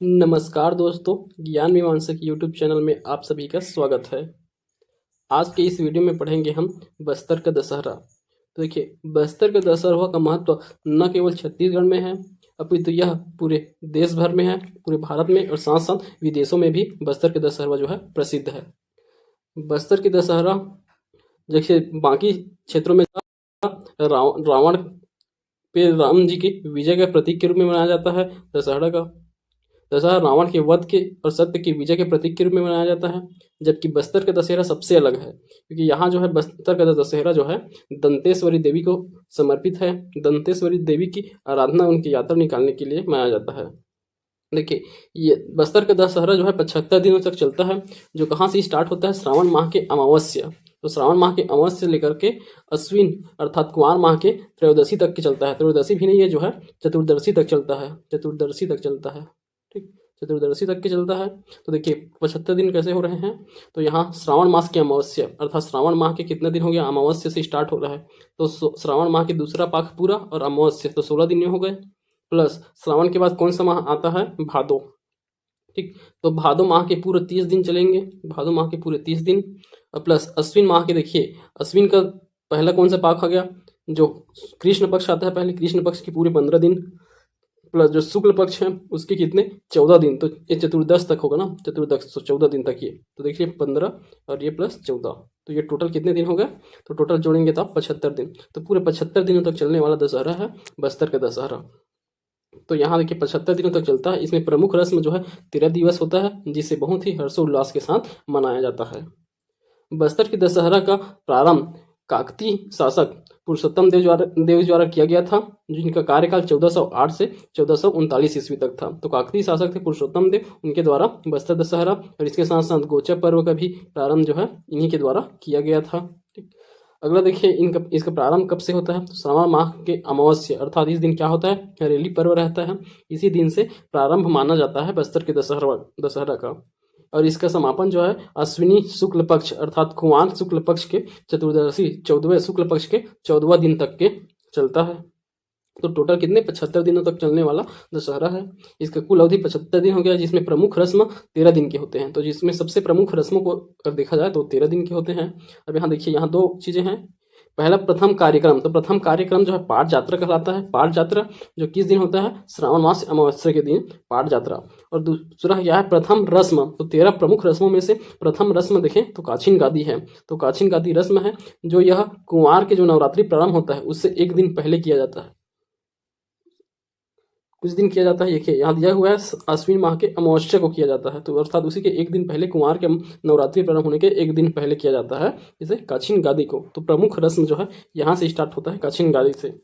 नमस्कार दोस्तों, ज्ञान मीमांसा की यूट्यूब चैनल में आप सभी का स्वागत है। आज के इस वीडियो में पढ़ेंगे हम बस्तर का दशहरा। तो देखिए, बस्तर का दशहरा का महत्व न केवल छत्तीसगढ़ में है, अपितु यह पूरे देश भर में है, पूरे भारत में और साथ साथ विदेशों में भी बस्तर का दशहरा जो है प्रसिद्ध है। बस्तर की दशहरा जैसे बाकी क्षेत्रों में रावण पे राम जी की विजय के प्रतीक के रूप में मनाया जाता है। दशहरा रावण के वध के और सत्य की विजय के प्रतीक के रूप में मनाया जाता है, जबकि बस्तर का दशहरा सबसे अलग है, क्योंकि यहाँ जो है बस्तर का दशहरा जो है दंतेश्वरी देवी को समर्पित है। दंतेश्वरी देवी की आराधना उनकी यात्रा निकालने के लिए मनाया जाता है। देखिए, ये बस्तर का दशहरा जो है 75 दिनों तक चलता है, जो कहाँ से स्टार्ट होता है, श्रावण माह के अमावस्या। तो श्रावण माह के अमावस्या से लेकर के अश्विन अर्थात कुमार माह के त्रयोदशी तक के चलता है। त्रयोदशी भी नहीं है, जो है चतुर्दशी तक चलता है। चतुर्दशी तक चलता है, ठीक, चतुर्दशी तक के चलता है। तो देखिए 75 दिन कैसे हो रहे हैं। तो यहाँ श्रावण मास की अमावस्या अर्थात श्रावण माह के कितने दिन हो गया, अमावस्या से स्टार्ट हो रहा है। तो श्रावण माह के दूसरा पाख पूरा और अमावस्या तो 16 दिन हो गए। प्लस श्रावण के बाद कौन सा माह आता है, भादो। ठीक, तो भादो माह के पूरे 30 दिन चलेंगे, भादो माह के पूरे 30 दिन। और प्लस अश्विन माह के, देखिए अश्विन का पहला कौन सा पाख आ गया, जो कृष्ण पक्ष आता है पहले, कृष्ण पक्ष के पूरे 15 दिन, प्लस जो शुक्ल पक्ष है उसके कितने 14 दिन। तो ये चतुर्दश तक होगा ना, चतुर्दश तो 14 दिन तक ये। तो देखिए 15 और ये प्लस 14, तो ये टोटल कितने दिन हो गए, तो टोटल जोड़ेंगे तो आप 75 दिन। तो पूरे 75 दिनों तक चलने वाला दशहरा है बस्तर का दशहरा। तो यहाँ देखिए 75 दिनों तक चलता है। इसमें प्रमुख रस्म जो है 13 दिवस होता है, जिसे बहुत ही हर्षोल्लास के साथ मनाया जाता है। बस्तर की दशहरा का प्रारंभ काकतीय शासक पुरुषोत्तम देव द्वारा किया गया था, जिनका कार्यकाल 1408 से 1439 ईस्वी तक था। तो काकतीय शासक थे पुरुषोत्तम देव, उनके द्वारा बस्तर दशहरा और इसके साथ साथ गोचा पर्व का भी प्रारंभ जो है इन्हीं के द्वारा किया गया था। ठीक, अगला देखिए इसका प्रारंभ कब से होता है, तो श्रावण माह के अमावस्या अर्थात इस दिन क्या होता है, हरेली पर्व रहता है। इसी दिन से प्रारंभ माना जाता है बस्तर के दशहरा का। और इसका समापन जो है अश्विनी शुक्ल पक्ष अर्थात कुंवार शुक्ल पक्ष के चतुर्दशी 14वें शुक्ल पक्ष के 14वां दिन तक के चलता है। तो टोटल कितने 75 दिनों तक चलने वाला दशहरा है। इसका कुल अवधि 75 दिन हो गया, जिसमें प्रमुख रस्म 13 दिन के होते हैं। तो जिसमें सबसे प्रमुख रस्मों को अगर देखा जाए तो 13 दिन के होते हैं। अब यहाँ देखिए, यहाँ दो चीजें हैं। पहला प्रथम कार्यक्रम, तो प्रथम कार्यक्रम जो है पाठ यात्रा कहलाता है। पाठ यात्रा जो किस दिन होता है, श्रावण मास अमावस्या के दिन पाठ यात्रा। और दूसरा क्या है, प्रथम रस्म। तो 13 प्रमुख रस्मों में से प्रथम रस्म देखें तो काछिन गादी है। तो काछिन गादी रस्म है, जो यह कुंवार के जो नवरात्रि प्रारंभ होता है उससे एक दिन पहले किया जाता है, कुछ दिन किया जाता है। देखिए यहाँ दिया हुआ है अश्विन माह के अमावस्या को किया जाता है, तो अर्थात उसी के एक दिन पहले कुमार के नवरात्रि प्रारंभ होने के एक दिन पहले किया जाता है इसे काछिन गादी को। तो प्रमुख रस्म जो है यहाँ से स्टार्ट होता है काछिन गादी से।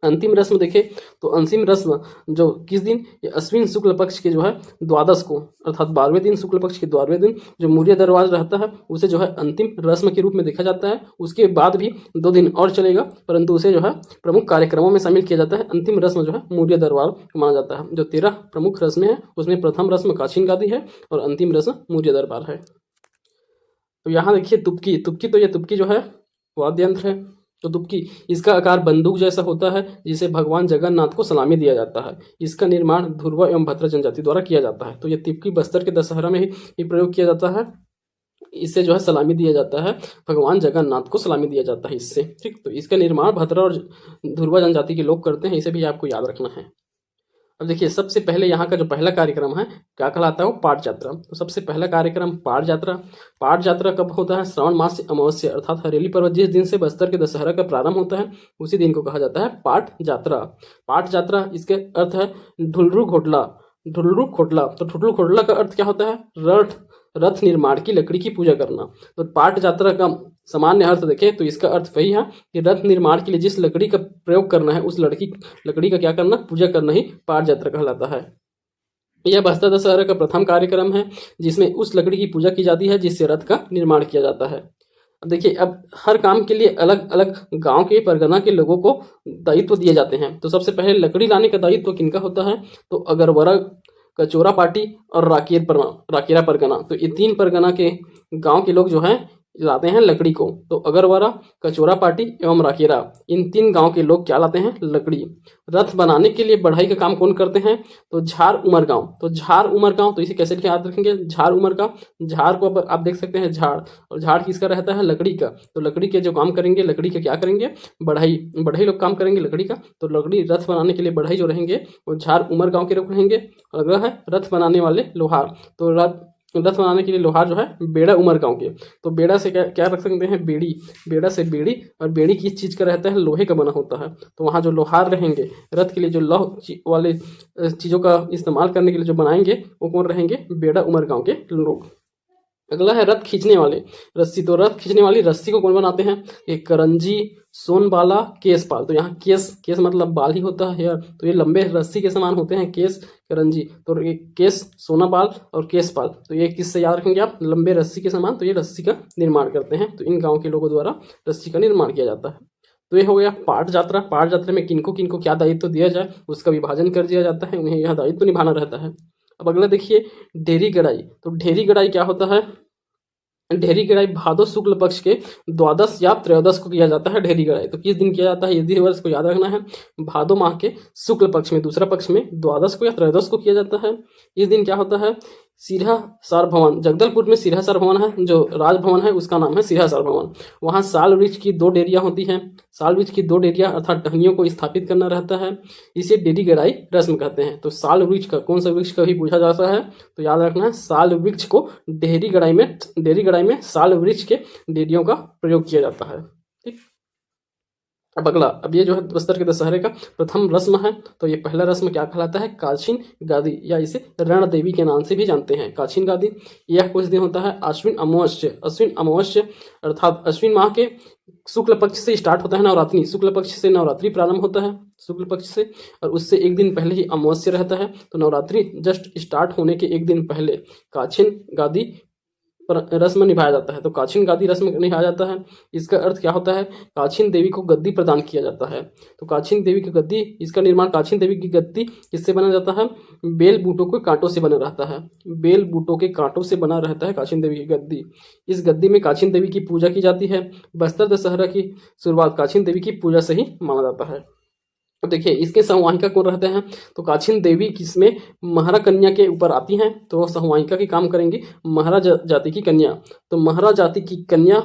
अंतिम रस्म देखे तो अंतिम रस्म जो किस दिन, ये अश्विन शुक्ल पक्ष के जो है द्वादश को अर्थात 12वें दिन, शुक्ल पक्ष के 12वें दिन जो मूर्य दरबार रहता है उसे जो है अंतिम रस्म के रूप में देखा जाता है। उसके बाद भी 2 दिन और चलेगा, परंतु उसे जो है प्रमुख कार्यक्रमों में शामिल किया जाता है। अंतिम रस्म जो है मूर्य दरबार माना जाता है। जो 13 प्रमुख रस्में हैं उसमें प्रथम रस्म काछिन गादी है और अंतिम रस्म मूर्य दरबार है। तो यहाँ देखिए तुपकी, तो ये तुपकी जो है वाद्य यंत्र है। तो तुपकी, इसका आकार बंदूक जैसा होता है, जिसे भगवान जगन्नाथ को सलामी दिया जाता है। इसका निर्माण ध्रुव एवं भद्र जनजाति द्वारा किया जाता है। तो ये तुपकी बस्तर के दशहरा में ही प्रयोग किया जाता है। इससे जो है सलामी दिया जाता है, भगवान जगन्नाथ को सलामी दिया जाता है इससे। ठीक, तो इसका निर्माण भद्र और ध्रुव जनजाति के लोग करते हैं, इसे भी आपको याद रखना है। अब देखिए सबसे पहले यहाँ का जो पहला कार्यक्रम है क्या कहलाता है, वो पाठ यात्रा। तो सबसे पहला कार्यक्रम पाठ यात्रा। पाठ यात्रा कब होता है, श्रावण मास से अमावस्या अर्थात हरेली पर्व जिस दिन से बस्तर के दशहरा का प्रारंभ होता है उसी दिन को कहा जाता है पाठ यात्रा। पाठ यात्रा इसके अर्थ है ढुलरू घोटला। ढुलरू खोटला, तो ढुलरू खोटला का अर्थ क्या होता है, रथ निर्माण की लकड़ी की पूजा करना। तो पाठ यात्रा का सामान्य अर्थ देखें तो इसका अर्थ वही है कि रथ निर्माण के लिए जिस लकड़ी का प्रयोग करना है उस लकड़ी का क्या करना, पूजा करना ही पाठ यात्रा कहलाता है। यह बस्तर दशहरा का प्रथम कार्यक्रम है, जिसमें उस लकड़ी की पूजा की जाती है जिससे रथ का निर्माण किया जाता है। अब देखिए, अब हर काम के लिए अलग अलग गांव के परगना के लोगों को दायित्व दिए जाते हैं। तो सबसे पहले लकड़ी लाने का दायित्व किनका होता है, तो अगरवरा, कचोरा पार्टी और राकेरा परगना। तो ये 3 परगना के गांव के लोग जो हैं लाते हैं लकड़ी को। तो अगरवारा, कचोरा पाटी एवं राकेरा, इन 3 गांव के लोग क्या लाते हैं? लकड़ी। रथ बनाने के लिए बढ़ाई का काम कौन करते हैं? तो झार उमर गांव। तो झार उमर गांव, तो इसे कैसे याद रखेंगे? झार उमर गांव। झार को अब आप देख सकते हैं झाड़, और झाड़ किसका रहता है? लकड़ी का। तो लकड़ी के जो काम करेंगे, लकड़ी के क्या करेंगे? बढ़ाई। बढ़ाई लोग काम करेंगे लकड़ी का। तो लकड़ी रथ बनाने के लिए बढ़ाई जो रहेंगे वो झार उमर गांव के लोग रहेंगे। अगला है रथ बनाने वाले लोहार। तो रथ बनाने के लिए लोहार जो है बेड़ा उमर गांव के। तो बेड़ा से क्या क्या रख सकते हैं? बेड़ी। बेड़ा से बेड़ी, और बेड़ी किस चीज़ का रहता है? लोहे का बना होता है। तो वहाँ जो लोहार रहेंगे रथ के लिए, जो लौह वाले चीज़ों का इस्तेमाल करने के लिए जो बनाएंगे, वो कौन रहेंगे? बेड़ा उमर गांव के लोग। अगला है रथ खींचने वाले रस्सी। तो रथ खींचने वाली रस्सी को कौन बनाते हैं? ये करंजी, सोनबाला, केसपाल। तो यहाँ केस, केस मतलब बाल ही होता है यार, तो ये लंबे रस्सी के समान होते हैं केस, करंजी। तो ये केस, सोनाबाल और केसपाल, तो ये किससे याद रखेंगे आप? लंबे रस्सी के समान। तो ये रस्सी का निर्माण करते हैं। तो इन गाँव के लोगों द्वारा रस्सी का निर्माण किया जाता है। तो ये हो गया पाट यात्रा। पाट यात्रा में किनको किनको क्या दायित्व दिया जाए उसका विभाजन कर दिया जाता है, उन्हें यह दायित्व निभाना रहता है। अब अगला देखिए ढेरी गड़ाई। तो ढेरी गड़ाई क्या होता है? ढेरी गड़ाई भादो शुक्ल पक्ष के द्वादश या त्रयोदश को किया जाता है। ढेरी गड़ाई तो किस दिन किया जाता है? यदि वर्ष को याद रखना है। भादो माह के शुक्ल पक्ष में, दूसरा पक्ष में द्वादश को या त्रयोदश को किया जाता है। इस दिन क्या होता है? सिरहा सार भवन, जगदलपुर में सिरहा सार भवन है, जो राजभवन है उसका नाम है सिरहा सार भवन। वहाँ साल वृक्ष की 2 डेरियाँ होती हैं। साल वृक्ष की 2 डेरियाँ अर्थात टहनियों को स्थापित करना रहता है। इसे डेरी गड़ाई रस्म कहते हैं। तो साल वृक्ष का, कौन सा वृक्ष का भी पूछा जाता है, तो याद रखना है साल वृक्ष को डेरी गड़ाई में साल वृक्ष के डेरियों का प्रयोग किया जाता है। ठीक। अब अगला, अब ये जो है बस्तर के दशहरे का प्रथम रस्म है। तो ये पहला रस्म क्या कहलाता है? काछीन गादी, या इसे रण देवी के नाम से भी जानते हैं, काछीन गादी। यह कुछ दिन होता है अश्विन अमावस्या। अश्विन अमावस्या अर्थात अश्विन माह के शुक्ल पक्ष से स्टार्ट होता है नवरात्रि। शुक्ल पक्ष से नवरात्रि प्रारंभ होता है, शुक्ल पक्ष से, और उससे एक दिन पहले ही अमावस्या रहता है। तो नवरात्रि जस्ट स्टार्ट होने के एक दिन पहले काछीन गादी रस्म निभाया जाता है। तो काछीन गादी रस्म निभाया जाता है। इसका अर्थ क्या होता है? काछीन देवी को गद्दी प्रदान किया जाता है। तो काछीन देवी की गद्दी, इसका निर्माण, काछीन देवी की गद्दी किससे बना जाता है? बेल बूटों के कांटों से बना रहता है। बेल बूटों के कांटों से बना रहता है काछीन देवी की गद्दी। इस गद्दी में काछीन देवी की पूजा की जाती है। बस्तर दशहरा की शुरुआत काछीन देवी की पूजा से ही माना जाता है। तो देखिए इसके संवाहिका कौन रहते हैं? तो काछीन देवी किसमें? महरा कन्या के ऊपर आती हैं। तो संवाहिका के काम करेंगी महरा जाति की कन्या। तो महरा जाति की कन्या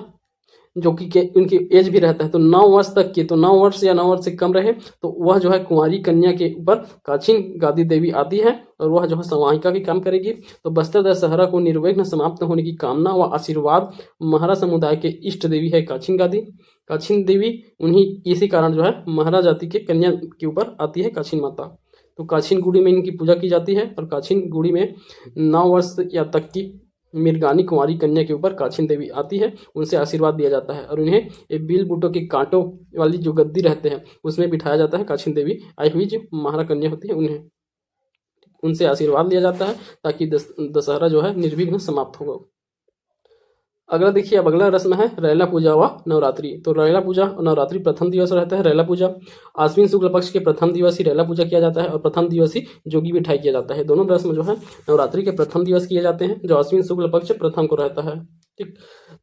जो कि उनकी एज भी रहता है तो 9 वर्ष तक की, तो 9 वर्ष या 9 वर्ष से कम रहे तो वह जो है कुंवारी कन्या के ऊपर काछीन गादी देवी आती है और वह जो है संवाहिका की काम करेगी। तो बस्तर दशहरा को निर्विघ्न समाप्त होने की कामना व आशीर्वाद महरा समुदाय के इष्ट देवी है काछीन गादी। काछीन देवी उन्हीं इसी कारण जो है महरा जाति के कन्या के ऊपर आती है काछीन माता। तो काछीन गुड़ी में इनकी पूजा की जाती है और काछीन गुड़ी में 9 वर्ष या तक की मिर्गानी कुंवारी कन्या के ऊपर काछीन देवी आती है, उनसे आशीर्वाद दिया जाता है और उन्हें एक बिल बूटों के कांटों वाली जो गद्दी रहते हैं उसमें बिठाया जाता है। काछीन देवी आई हुई जो महारा कन्या होती है उन्हें, उनसे आशीर्वाद लिया जाता है ताकि दशहरा जो है निर्विघ्न समाप्त होगा। अगला देखिए, अब अगला रस्म है रैला पूजा व नवरात्रि। तो रैला पूजा और नवरात्रि प्रथम दिवस रहता है। रैला पूजा आश्विन शुक्ल पक्ष के प्रथम दिवस ही रैला पूजा किया जाता है और प्रथम दिवस ही जोगी बिठाई किया जाता है। दोनों रस्म जो है नवरात्रि के प्रथम दिवस किए जाते हैं जो आश्विन शुक्ल पक्ष प्रथम को रहता है। ठीक,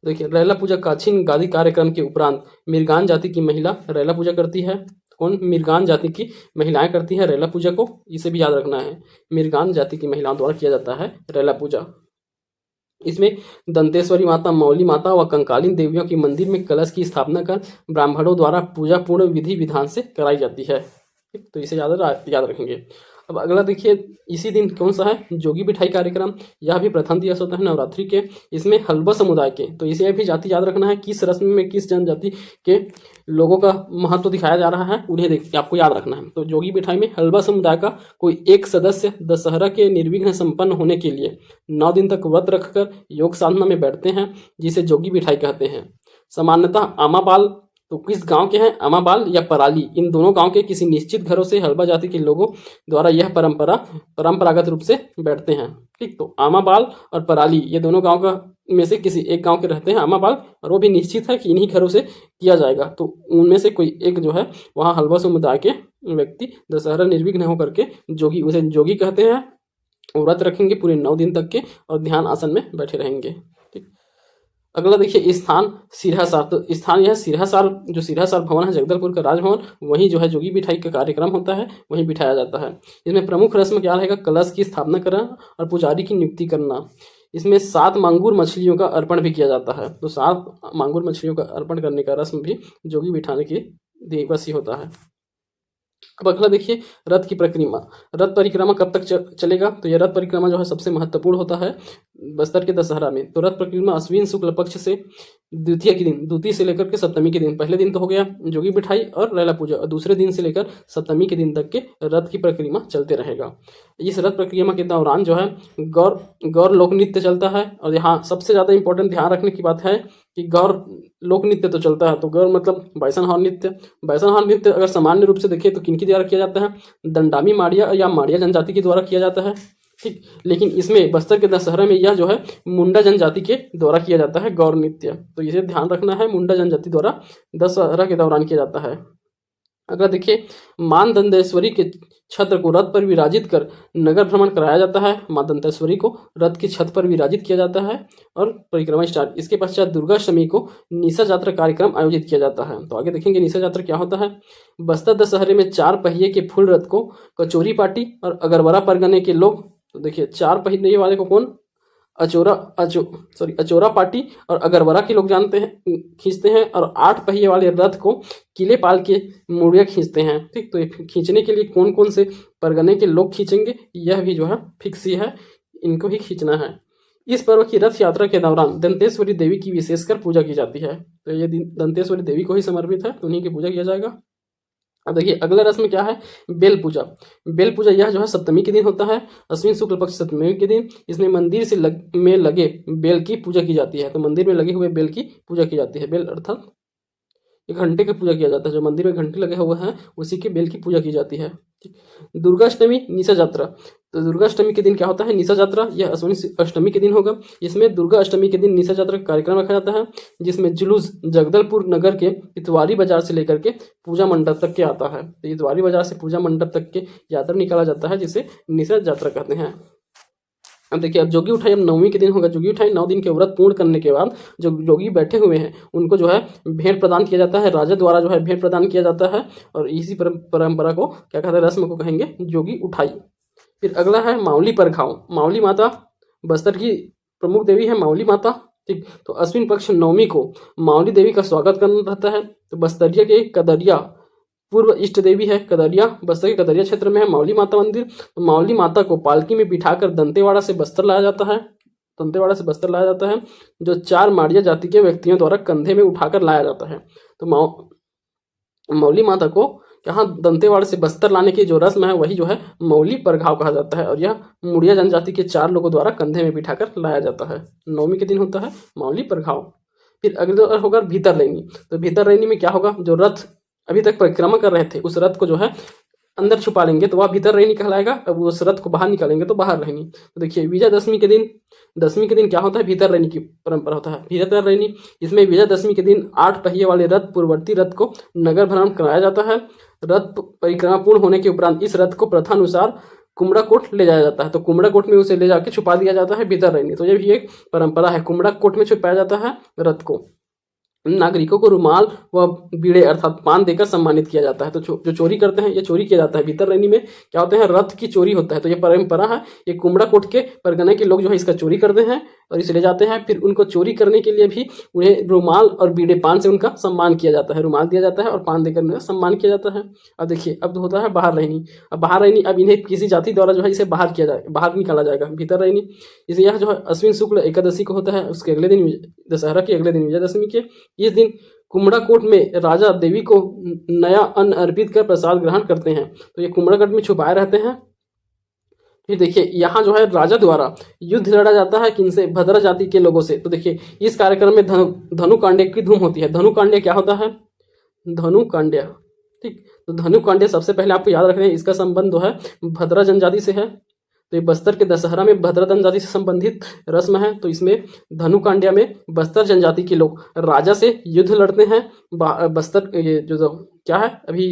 देखिए रैला पूजा काछीन गादी कार्यक्रम के उपरांत मिर्गान जाति की महिला रैला पूजा करती है। कौन? मिर्गान जाति की महिलाएं करती है रैला पूजा को, इसे भी याद रखना है। मिर्गान जाति की महिलाओं द्वारा किया जाता है रैला पूजा। इसमें दंतेश्वरी माता, मौली माता व कंकालीन देवियों की मंदिर में कलश की स्थापना कर ब्राह्मणों द्वारा पूजा पूर्ण विधि विधान से कराई जाती है। तो इसे याद रखेंगे। अब अगला देखिए, इसी दिन कौन सा है? जोगी बिठाई कार्यक्रम। यह भी प्रथम दिवस होता है नवरात्रि के। इसमें हल्बा समुदाय के, तो इसे भी जाति याद रखना है, किस रस्म में किस जनजाति के लोगों का महत्व दिखाया जा रहा है उन्हें आपको याद रखना है। तो जोगी बिठाई में हल्बा समुदाय का कोई एक सदस्य दशहरा के निर्विघ्न संपन्न होने के लिए 9 दिन तक व्रत रखकर योग साधना में बैठते हैं, जिसे जोगी बिठाई कहते हैं। सामान्यतः आमाबाल, तो किस गांव के हैं? अमाबाल या पराली, इन दोनों गांव के किसी निश्चित घरों से हल्बा जाति के लोगों द्वारा यह परंपरागत रूप से बैठते हैं। ठीक, तो आमाबाल और पराली ये दोनों गांव का में से किसी एक गांव के रहते हैं आमाबाल, और वो भी निश्चित है कि इन्हीं घरों से किया जाएगा। तो उनमें से कोई एक जो है वहाँ हल्बा समुदाय के व्यक्ति दशहरा निर्विघ्न होकर के जोगी, उसे जोगी कहते हैं, व्रत रखेंगे पूरे 9 दिन तक के और ध्यान आसन में बैठे रहेंगे। ठीक, अगला देखिए स्थान सिरहासार। तो स्थान यह सिरहासार, जो सिरहासार भवन है जगदलपुर का राजभवन, वहीं जो है जोगी बिठाई का कार्यक्रम होता है, वहीं बिठाया जाता है। इसमें प्रमुख रस्म क्या रहेगा? कलश की स्थापना करना और पुजारी की नियुक्ति करना। इसमें 7 मांगुर मछलियों का अर्पण भी किया जाता है। तो 7 मांगुर मछलियों का अर्पण करने का रस्म भी जोगी बिठाने की दिवस ही होता है। अब अगला देखिए रथ की परिक्रमा। रथ परिक्रमा कब तक चलेगा? तो यह रथ परिक्रमा जो है सबसे महत्वपूर्ण होता है बस्तर के दशहरा में। तो रथ परिक्रमा अश्विन शुक्ल पक्ष से द्वितीय के दिन, द्वितीय से लेकर के सप्तमी के दिन, पहले दिन तो हो गया जोगी बिठाई और लैला पूजा, और दूसरे दिन से लेकर सप्तमी के दिन तक के रथ की परिक्रमा चलते रहेगा। इस रथ परिक्रमा के दौरान जो है गौर लोक नृत्य चलता है। और यहाँ सबसे ज़्यादा इंपॉर्टेंट ध्यान रखने की बात है कि गौर लोक नृत्य तो चलता है, तो गौर मतलब बैसनहार नृत्य। बैसनहार नृत्य अगर सामान्य रूप से देखें तो किनके द्वारा किया जाता है? दंडामी माड़िया या माड़िया जनजाति के द्वारा किया जाता है, ठीक। लेकिन इसमें बस्तर के दशहरा में यह जो है मुंडा जनजाति के द्वारा किया जाता है गौर नृत्य। तो इसे ध्यान रखना है, मुंडा जनजाति द्वारा दशहरा के दौरान किया जाता है। अगर देखिए मां दंतेश्वरी के छत्र को रथ पर विराजित कर नगर भ्रमण कराया जाता है। मां दंतेश्वरी को रथ की छत पर विराजित किया जाता है और परिक्रमा स्टार्ट। इसके पश्चात दुर्गाष्टमी को निशा यात्रा कार्यक्रम आयोजित किया जाता है। तो आगे देखेंगे निशा यात्रा क्या होता है। बस्तर दशहरे में 4 पहिए के फुल रथ को कचोरी पाटी और अगरवरा परगने के लोग, तो देखिए 4 पहिए वाले को कौन? अचोरा पाटी और अगरवरा के लोग जानते हैं, खींचते हैं। और 8 पहिए वाले रथ को किले पाल के मुड़िया खींचते हैं, ठीक। तो खींचने के लिए कौन कौन से परगने के लोग खींचेंगे यह भी जो है फिक्स ही है, इनको ही खींचना है। इस पर्व की रथ यात्रा के दौरान दंतेश्वरी देवी की विशेषकर पूजा की जाती है। तो ये दिन दंतेश्वरी देवी को ही समर्पित है, तो उन्हीं की पूजा किया जाएगा। अब देखिए अगला रस्म क्या है? बेल पूजा। बेल पूजा यह जो है सप्तमी के दिन होता है, अश्विन शुक्ल पक्ष सप्तमी के दिन। इसमें मंदिर से में लगे बेल की पूजा की जाती है। तो मंदिर में लगे हुए बेल की पूजा की जाती है। बेल अर्थात एक घंटे की पूजा किया जाता है, जो मंदिर में घंटे लगे हुए हैं उसी के बेल की पूजा की जाती है। दुर्गाष्टमी निशा यात्रा। तो दुर्गाष्टमी के दिन क्या होता है? निशा यात्रा। यह अश्विनी अष्टमी के दिन होगा। इसमें दुर्गा अष्टमी के दिन निशा यात्रा का कार्यक्रम रखा जाता है, जिसमें जुलूस जगदलपुर नगर के इतवारी बाजार से लेकर के पूजा मंडप तक के आता है। तो इतवारी बाजार से पूजा मंडप तक के यात्रा निकाला जाता है, जिसे निशा यात्रा कहते हैं। अब देखिए अब जोगी उठाई अब 9वीं के दिन होगा। जोगी उठाई 9 दिन के व्रत पूर्ण करने के बाद जो जोगी बैठे हुए हैं उनको जो है भेंट प्रदान किया जाता है। राजा द्वारा जो है भेंट प्रदान किया जाता है, और इसी परंपरा को क्या कहते हैं? रस्म को कहेंगे जोगी उठाई। फिर अगला है मावली परघाव। मावली माता बस्तर की प्रमुख देवी है मावली माता, ठीक। तो अश्विन पक्ष 9वीं को मावली देवी का स्वागत करना रहता है। तो बस्तरिया के कदरिया पूर्व इष्ट देवी है। कदरिया बस्तर के कदरिया क्षेत्र में है मावली माता मंदिर। तो मावली माता को पालकी में बिठाकर दंतेवाड़ा से बस्तर लाया जाता है। दंतेवाड़ा से बस्तर लाया जाता है, जो 4 माड़िया जाति के व्यक्तियों द्वारा कंधे में उठाकर लाया जाता है। तो मावली माता को यहाँ दंतेवाड़ा से बस्तर लाने की जो रस्म है वही जो है मौली परघाव कहा जाता है, और यह मुड़िया जनजाति के 4 लोगों द्वारा कंधे में बिठाकर लाया जाता है। 9वीं के दिन होता है मौली परघाव। फिर अगले होगा भीतर रैनी। तो भीतर रैनी में क्या होगा? जो रथ अभी तक परिक्रमा कर रहे थे उस रथ को जो है अंदर छुपा लेंगे तो वह भीतर रैनी कहलाएगा। अब उस रथ को बाहर निकालेंगे तो बाहर रैनी। तो देखिए विजयदशमी के दिन, 10वीं के दिन क्या होता है? भीतर रैनी की परंपरा होता है, भीतर रैनी। इसमें विजयदशमी के दिन 8 पहिए वाले रथ पूर्ववर्ती रथ को नगर भ्रमण कराया जाता है। रथ परिक्रमा पूर्ण होने के उपरांत इस रथ को प्रथानुसार कुमड़ा कोट ले जाया जाता है। तो कुमड़ा कोट में उसे ले जाके छुपा दिया जाता है भीतर रैनी। तो ये भी एक परंपरा है, कुमड़ा कोट में छुपाया जाता है रथ को। नागरिकों को रुमाल व बीड़े अर्थात पान देकर सम्मानित किया जाता है। तो जो चोरी करते हैं ये चोरी किया जाता है। भीतर रैनी में क्या होते हैं? रथ की चोरी होता है। तो ये परंपरा है, ये कुमड़ा कोट के परगने के लोग जो है इसका चोरी करते हैं और इसे ले जाते हैं। फिर उनको चोरी करने के लिए भी उन्हें रुमाल और बीड़े पान से उनका सम्मान किया जाता है। रुमाल दिया जाता है और पान देकर उन्हें सम्मान किया जाता है। अब देखिए अब होता है बाहर रैनी। अब बाहर रैनी, अब इन्हें किसी जाति द्वारा जो है इसे बाहर किया जाए, बाहर निकाला जाएगा भीतर रैनी। इसे यह जो है अश्विन शुक्ल एकादशी को होता है, उसके अगले दिन दशहरा के अगले दिन विजयदशमी के। इस दिन कुमड़ा कोट में राजा देवी को नया अन्न अर्पित कर प्रसाद ग्रहण करते हैं। तो ये कुमड़ा कोट में छुपाए रहते हैं। फिर देखिए यहाँ जो है राजा द्वारा युद्ध लड़ा जाता है किनसे? भद्रा जाति के लोगों से। तो देखिए इस कार्यक्रम में धनु कांडे की धूम होती है। धनु कांडे क्या होता है? धनु कांड्या, ठीक। तो धनु कांडे सबसे पहले आपको याद रखना है, इसका संबंध जो है भद्रा जनजाति से है। तो ये बस्तर के दशहरा में भद्रा जनजाति से संबंधित रस्म है। तो इसमें धनु कांड्या में बस्तर जनजाति के लोग राजा से युद्ध लड़ते हैं। बस्तर ये जो क्या है अभी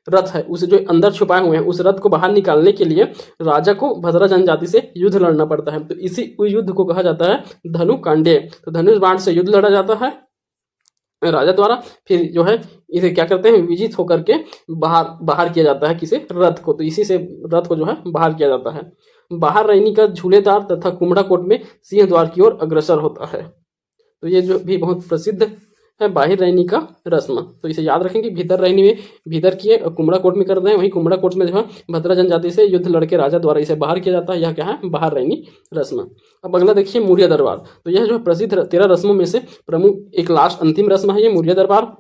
रथ है उसे जो अंदर छुपाए हुए हैं उस रथ को बाहर निकालने के लिए राजा को भद्रा जनजाति से युद्ध लड़ना पड़ता है। तो इसी युद्ध को कहा जाता है धनु कांडे। तो धनुष बाण से युद्ध लड़ा जाता है राजा द्वारा, फिर जो है इसे क्या करते हैं विजित होकर के बाहर किया जाता है किसी रथ को। तो इसी से रथ को जो है बाहर किया जाता है। बाहर रैनी का झूलेदार तथा कुमड़ा कोट में सिंह द्वार की ओर अग्रसर होता है। तो ये जो भी बहुत प्रसिद्ध है बाहर रैनी का रस्म। तो इसे याद रखेंगे, भीतर रैनी में भीतर किए और कुमड़ा कोट में कर रहे हैं, वहीं कुमड़ा कोट में जो है भद्रा जनजाति से युद्ध लड़के राजा द्वारा इसे बाहर किया जाता है। यह क्या है बाहर रैनी रस्म। अब अगला देखिए मुरिया दरबार। तो यह जो है प्रसिद्ध 13 रस्मों में से प्रमुख एक लास्ट अंतिम रस्म है ये मुरिया दरबार।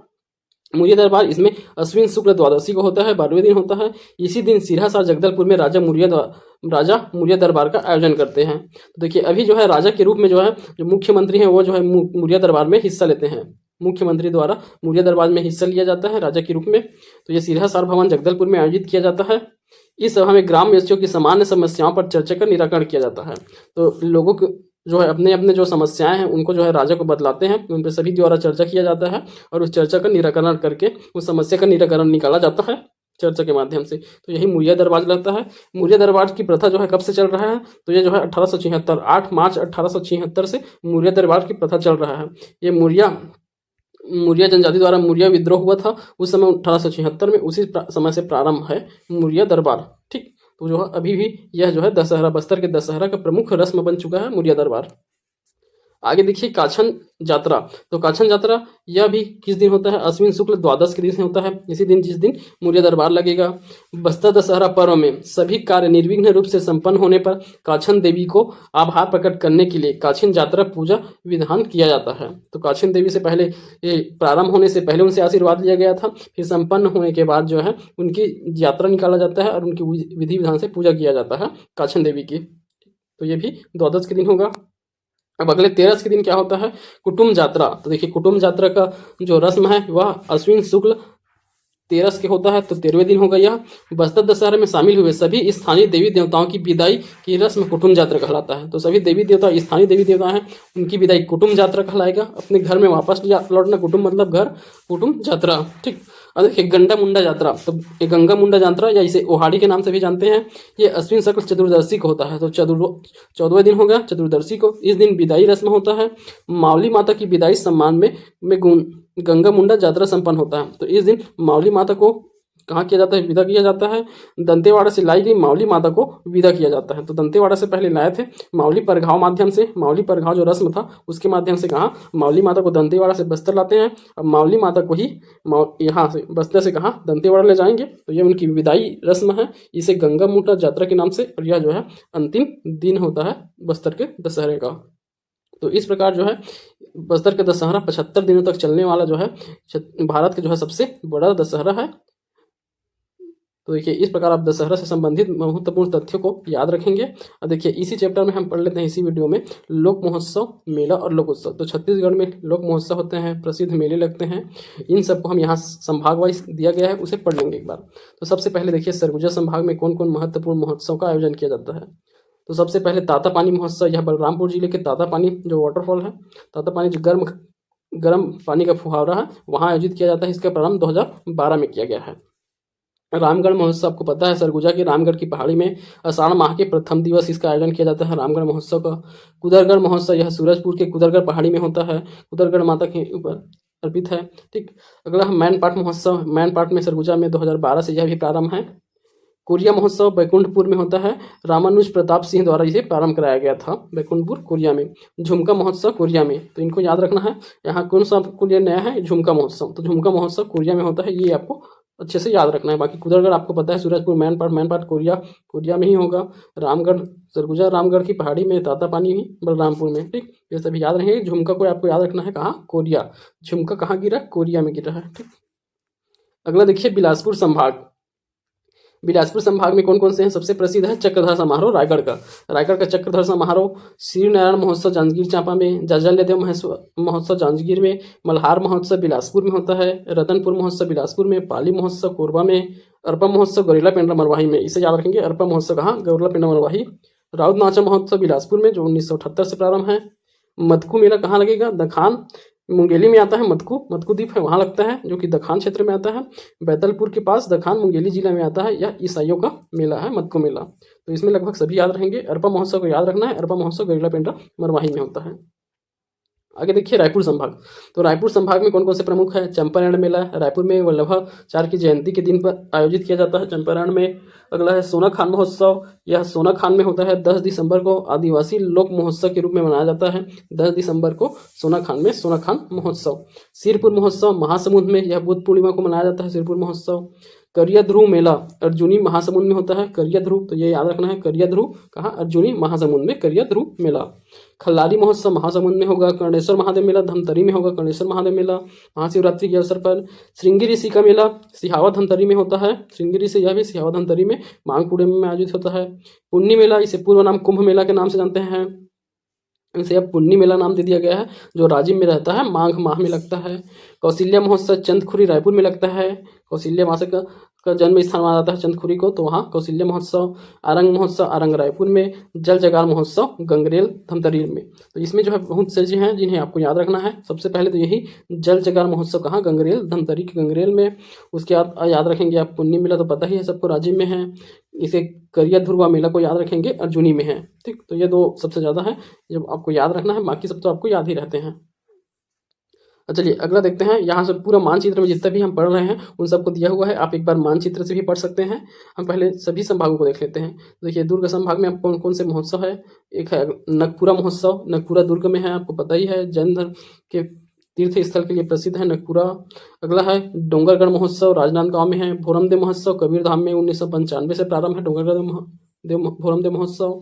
मुरिया दरबार इसमें अश्विन शुक्ल द्वादशी को होता है, 12वें दिन होता है। इसी दिन सिरहासार जगदलपुर में राजा मुरिया दरबार का आयोजन करते हैं। तो देखिए अभी जो है राजा के रूप में जो है जो मुख्यमंत्री हैं वो जो है मुरिया दरबार में हिस्सा लेते हैं। मुख्यमंत्री द्वारा मुरिया दरबार में हिस्सा लिया जाता है राजा के रूप में। तो ये सिरहासार भवन जगदलपुर में आयोजित किया जाता है। इस सभा में ग्राम वासियों की सामान्य समस्याओं पर चर्चा का निराकरण किया जाता है। तो लोगों को जो है अपने अपने जो समस्याएं हैं उनको जो है राजा को बतलाते हैं, उन पर सभी द्वारा चर्चा किया जाता है और उस चर्चा का निराकरण करके उस समस्या का निराकरण निकाला जाता है चर्चा के माध्यम से। तो यही मुरिया दरबार लगता है। मुरिया दरबार की प्रथा जो है कब से चल रहा है, तो ये जो है 1876 8 मार्च 1876 से मुरिया दरबार की प्रथा चल रहा है। ये मुरिया जनजाति द्वारा मुरिया विद्रोह हुआ था उस समय 1876 में, उसी समय से प्रारंभ है मुरिया दरबार। ठीक, तो जो है अभी भी यह जो है दशहरा बस्तर के दशहरा का प्रमुख रस्म बन चुका है मुरिया दरबार। आगे देखिए काछन यात्रा। तो काछन यात्रा यह भी किस दिन होता है, अश्विन शुक्ल द्वादश के दिन होता है। इसी दिन जिस दिन मुरिया दरबार लगेगा। बस्तर दशहरा पर्व में सभी कार्य निर्विघ्न रूप से संपन्न होने पर काछन देवी को आभार प्रकट करने के लिए काछन यात्रा पूजा विधान किया जाता है। तो काछन देवी से पहले प्रारंभ होने से पहले उनसे आशीर्वाद लिया गया था, फिर संपन्न होने के बाद जो है उनकी यात्रा निकाला जाता है और उनकी विधि विधान से पूजा किया जाता है काछन देवी की। तो ये भी द्वादश के दिन होगा। अब अगले 13 के दिन क्या होता है, कुटुम्ब यात्रा। तो देखिए कुटुम्ब यात्रा का जो रस्म है वह अश्विन शुक्ल 13 के होता है। तो 13वें दिन होगा यह। बस्तर दशहरा में शामिल हुए सभी स्थानीय देवी देवताओं की विदाई की रस्म कुटुम्ब यात्रा कहलाता है। तो सभी देवी देवता स्थानीय देवी देवता हैं उनकी विदाई कुटुम्ब यात्रा कहलाएगा। अपने घर में वापस लौटना, कुटुम्ब मतलब घर, कुटुम्ब यात्रा। ठीक, और देखिए गंगा मुंडा यात्रा। तो ये गंगा मुंडा यात्रा या इसे ओहाड़ी के नाम से भी जानते हैं, ये अश्विन शुक्ल चतुर्दशी को होता है। तो 14वें दिन होगा चतुर्दशी को। इस दिन विदाई रस्म होता है। मावली माता की विदाई सम्मान में गंगा मुंडा यात्रा संपन्न होता है। तो इस दिन मावली माता को कहाँ किया जाता है, विदा किया जाता है। दंतेवाड़ा से लाई गई मावली माता को विदा किया जाता है। तो दंतेवाड़ा से पहले लाए थे मावली परघाव माध्यम से, मावली परघाव जो रस्म था उसके माध्यम से कहाँ मावली माता को दंतेवाड़ा से बस्तर लाते हैं। अब मावली माता को ही यहाँ से बस्तर से कहाँ दंतेवाड़ा ले जाएंगे। तो ये उनकी विदाई रस्म है, इसे गंगा मुंडा यात्रा के नाम से। और यह जो है अंतिम दिन होता है बस्तर के दशहरे का। तो इस प्रकार जो है बस्तर का दशहरा 75 दिनों तक चलने वाला जो है भारत के जो है सबसे बड़ा दशहरा है। तो देखिए इस प्रकार आप दशहरा से संबंधित महत्वपूर्ण तथ्यों को याद रखेंगे। और देखिए इसी चैप्टर में हम पढ़ लेते हैं इसी वीडियो में लोक महोत्सव, मेला और लोक उत्सव। तो छत्तीसगढ़ में लोक महोत्सव होते हैं, प्रसिद्ध मेले लगते हैं। इन सबको हम यहाँ संभाग वाइज दिया गया है, उसे पढ़ लेंगे एक बार। तो सबसे पहले देखिए सरगुजा संभाग में कौन कौन महत्वपूर्ण महोत्सव का आयोजन किया जाता है। तो सबसे पहले तातापानी महोत्सव, यह बलरामपुर जिले के तातापानी जो वाटरफॉल है, तातापानी जो गर्म पानी का फुहारा है, वहाँ आयोजित किया जाता है। इसका प्रारंभ 2012 में किया गया है। रामगढ़ महोत्सव आपको पता है, सरगुजा की रामगढ़ की पहाड़ी में आषाढ़ माह के प्रथम दिवस इसका आयोजन किया जाता है रामगढ़ महोत्सव का। कुदरगढ़ महोत्सव, यह सूरजपुर के कुदरगढ़ पहाड़ी में होता है, कुदरगढ़ माता के ऊपर अर्पित है। ठीक, अगला मैनपाट महोत्सव, मैनपाट में सरगुजा में 2012 से यह भी प्रारंभ है। कोरिया महोत्सव बैकुंठपुर में होता है, रामानुज प्रताप सिंह द्वारा इसे प्रारंभ कराया गया था बैकुंठपुर कोरिया में। झुमका महोत्सव कोरिया में, तो इनको याद रखना है। यहाँ कौन सा आपको ये नया है, झुमका महोत्सव। तो झुमका महोत्सव कोरिया में होता है, ये आपको अच्छे से याद रखना है। बाकी कुदरगढ़ आपको पता है, सूरजपुर मैनपाट कोरिया में ही होगा। रामगढ़ सरगुजा रामगढ़ की पहाड़ी में, तातापानी भी बलरामपुर में। ठीक, ये सभी याद रहेंगे। झुमका को आपको याद रखना है कहाँ, कोरिया। झुमका कहाँ गिरा, कोरिया में गिरा है। ठीक, अगला देखिए बिलासपुर संभाग। बिलासपुर संभाग में कौन कौन से हैं, सबसे प्रसिद्ध है चक्रधर समारोह रायगढ़ का चक्रधर समारोह। श्री नारायण महोत्सव जांजगीर चांपा में, जाजलदेव महोत्सव जांजगीर में, मल्हार महोत्सव बिलासपुर में होता है, रतनपुर महोत्सव बिलासपुर में, पाली महोत्सव कोरबा में, अरपा महोत्सव गौरीला पेंड्रा मरवाही में। इसे याद रखेंगे, अरपा महोत्सव कहाँ, गौरीला पेंड्रा मरवाही। राउत नाचा महोत्सव बिलासपुर में जो 1978 से प्रारंभ है। मदकू मेला कहाँ लगेगा, दखान मुंगेली में आता है मतकू, मतकू द्वीप है वहाँ लगता है, जो कि दखान क्षेत्र में आता है। बैतलपुर के पास दखान मुंगेली जिला में आता है। यह ईसाइयों का मेला है, मतकू मेला। तो इसमें लगभग सभी याद रहेंगे। अरपा महोत्सव को याद रखना है। अरपा महोत्सव गरीला पेंड्रा मरवाही में होता है। आगे देखिए रायपुर संभाग। तो रायपुर संभाग में कौन कौन से प्रमुख है? चंपारण मेला रायपुर में वल्लभाचार्य की जयंती के दिन पर आयोजित किया जाता है चंपारण में। अगला है सोना खान महोत्सव। यह सोना खान में होता है 10 दिसंबर को। आदिवासी लोक महोत्सव के रूप में मनाया जाता है 10 दिसंबर को सोना खान में सोना खान महोत्सव। सिरपुर महोत्सव महासमुंद में, यह बुद्ध पूर्णिमा को मनाया जाता है सिरपुर महोत्सव। करिया ध्रुव मेला अर्जुनी महासमुंद में होता है। करिया ध्रुव, तो ये याद रखना है। करिया ध्रुव कहाँ? अर्जुनी महासमुंद में करिया ध्रुव मेला। खल्लारी महोत्सव महासमुंद में होगा। कर्णेश्वर महादेव मेला धमतरी में होगा। कर्णेश्वर महादेव मेला महाशिवरात्रि के अवसर पर। श्रृंगी ऋषि का मेला सिहावा धमतरी में होता है। श्रृंगी ऋषि, यह भी सिहावा धमतरी में मांगपुरे में आयोजित होता है। पुन्नी मेला, इसे पूर्व नाम कुंभ मेला के नाम से जानते हैं, इसे अब पुन्नी मेला नाम दे दिया गया है, जो राजिम में रहता है, माघ माह में लगता है। कौशल्या महोत्सव चंदखुरी रायपुर में लगता है। कौशल्या माता का जन्म स्थान माना जाता है चंदखुरी को, तो वहाँ कौशल्या महोत्सव। आरंग महोत्सव आरंग रायपुर में। जल जगार महोत्सव गंगरेल धमतरी में। तो इसमें जो है बहुत से चीजें हैं जिन्हें आपको याद रखना है। सबसे पहले तो यही जल जगार महोत्सव कहाँ? गंगरेल धमतरी के गंगरेल में। उसके बाद याद रखेंगे आप पुन्नी मेला, तो पता ही है सबको, राजिम में है। इसे करिया ध्रुवा मेला को याद रखेंगे, अर्जुनी में है। ठीक, तो ये दो सबसे ज्यादा है जो आपको याद रखना है, बाकी सब तो आपको याद ही रहते हैं। चलिए अगला देखते हैं। यहाँ से पूरा मानचित्र में जितना भी हम पढ़ रहे हैं उन सबको दिया हुआ है, आप एक बार मानचित्र से भी पढ़ सकते हैं। हम पहले सभी संभागों को देख लेते हैं। देखिए दुर्ग संभाग में कौन कौन से महोत्सव है। एक है नगपुरा महोत्सव, नगपुरा दुर्ग में है, आपको पता ही है, जैन धर्म के तीर्थ स्थल के लिए प्रसिद्ध है नगपुरा। अगला है डोंगरगढ़ महोत्सव, राजनांदगांव में है। भोरमदेव महोत्सव कबीरधाम में 1995 से प्रारंभ है डोंगरगढ़ भोरमदेव महोत्सव।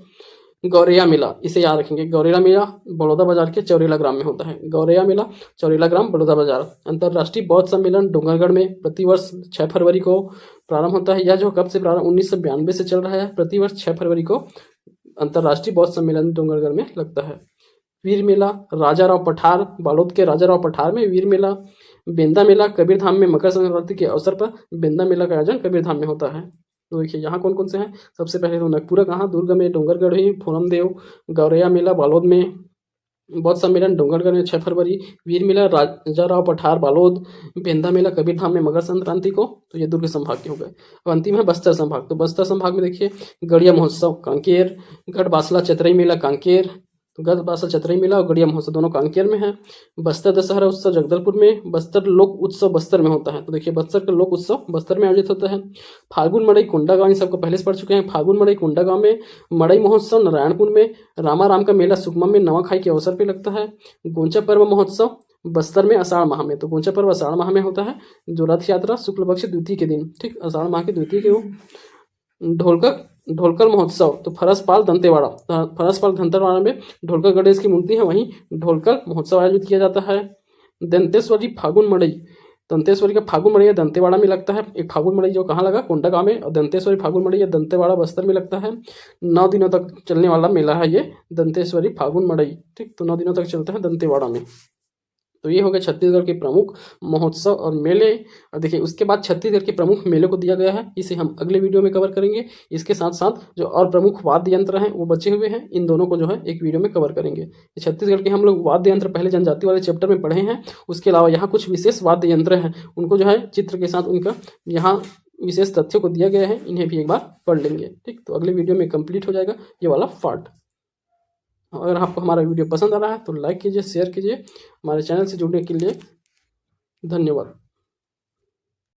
गौरेया मेला, इसे याद रखेंगे, गौरेया मेला बड़ौदा बाजार के चौरेला ग्राम में होता है। गौरेया मेला चौरेला ग्राम बड़ौदा बाजार। अंतर्राष्ट्रीय बौद्ध सम्मेलन डोंगरगढ़ में प्रतिवर्ष 6 फरवरी को प्रारंभ होता है। यह जो कब से प्रारंभ? 1992 से चल रहा है। प्रतिवर्ष 6 फरवरी को अंतर्राष्ट्रीय बौद्ध सम्मेलन डोंगरगढ़ में लगता है। वीर मेला राजाराव पठार, बालोद के राजाराव पठार में वीर मेला। बेंदा मेला कबीरधाम में मकर संक्रांति के अवसर पर बेंदा मेला का आयोजन कबीरधाम में होता है। तो देखिए यहाँ कौन कौन से हैं। सबसे पहले तो नगपुरा कहाँ? दुर्ग में। डोंगरगढ़ ही फोरमदेव। गौरैया मेला बालोद में। बौद्ध सम्मेलन डोंगरगढ़ में 6 फरवरी। वीर मेला राजाराव पठार बालोद। बेंदा मेला कबीरधाम में मकर संक्रांति को। तो ये दुर्ग संभाग के हो गए। अब अंतिम है बस्तर संभाग। तो बस्तर संभाग में देखिए गड़िया महोत्सव कांकेर। गढ़बासला चतरई मेला कांकेर। तो गढ़बासला चतरई मेला और गड़िया महोत्सव दोनों कांकेर में है। बस्तर दशहरा उत्सव जगदलपुर में। बस्तर लोक उत्सव बस्तर में होता है। तो देखिए बस्तर का लोक उत्सव बस्तर में आयोजित होता है। फाल्गुन मड़ई कोंडागांव, इन सबको पहले से पढ़ चुके हैं। फाल्गुन मड़ई कोंडागांव में। मड़ई महोत्सव नारायणपुर में। रामाराम का मेला सुकमा में नवाखाई के अवसर पर लगता है। गोंचा पर्व महोत्सव बस्तर में आषाढ़ माह में। तो गोंचा पर्व आषाढ़ माह में होता है, जो रथ यात्रा शुक्ल पक्ष द्वितीय के दिन, ठीक, आषाढ़ माह के द्वितीय के वो। ढोलकर महोत्सव तो फरसपाल दंतेवाड़ा, फरसपाल दंतेवाड़ा में ढोलकर गणेश की मूर्ति है, वहीं ढोलकर महोत्सव आयोजित किया जाता है। दंतेश्वरी फागुन मड़ई, दंतेश्वरी का फागुन मड़ई दंतेवाड़ा में लगता है। एक फागुन मड़ई जो कहाँ लगा? कोंडागांव में। और दंतेश्वरी फागुन मड़ई दंतेवाड़ा बस्तर में लगता है। 9 दिनों तक चलने वाला मेला है ये दंतेश्वरी फागुन मड़ई, ठीक, तो 9 दिनों तक चलता है दंतेवाड़ा में। तो ये हो गए छत्तीसगढ़ के प्रमुख महोत्सव और मेले। और देखिए उसके बाद छत्तीसगढ़ के प्रमुख मेले को दिया गया है, इसे हम अगले वीडियो में कवर करेंगे। इसके साथ साथ जो और प्रमुख वाद्य यंत्र हैं वो बचे हुए हैं, इन दोनों को जो है एक वीडियो में कवर करेंगे। छत्तीसगढ़ के हम लोग वाद्य यंत्र पहले जनजाति वाले चैप्टर में पढ़े हैं। उसके अलावा यहाँ कुछ विशेष वाद्य यंत्र हैं, उनको जो है चित्र के साथ उनका यहाँ विशेष तथ्यों को दिया गया है, इन्हें भी एक बार पढ़ लेंगे। ठीक, तो अगले वीडियो में कंप्लीट हो जाएगा ये वाला पार्ट। अगर आपको हमारा वीडियो पसंद आ रहा है तो लाइक कीजिए, शेयर कीजिए। हमारे चैनल से जुड़ने के लिए धन्यवाद।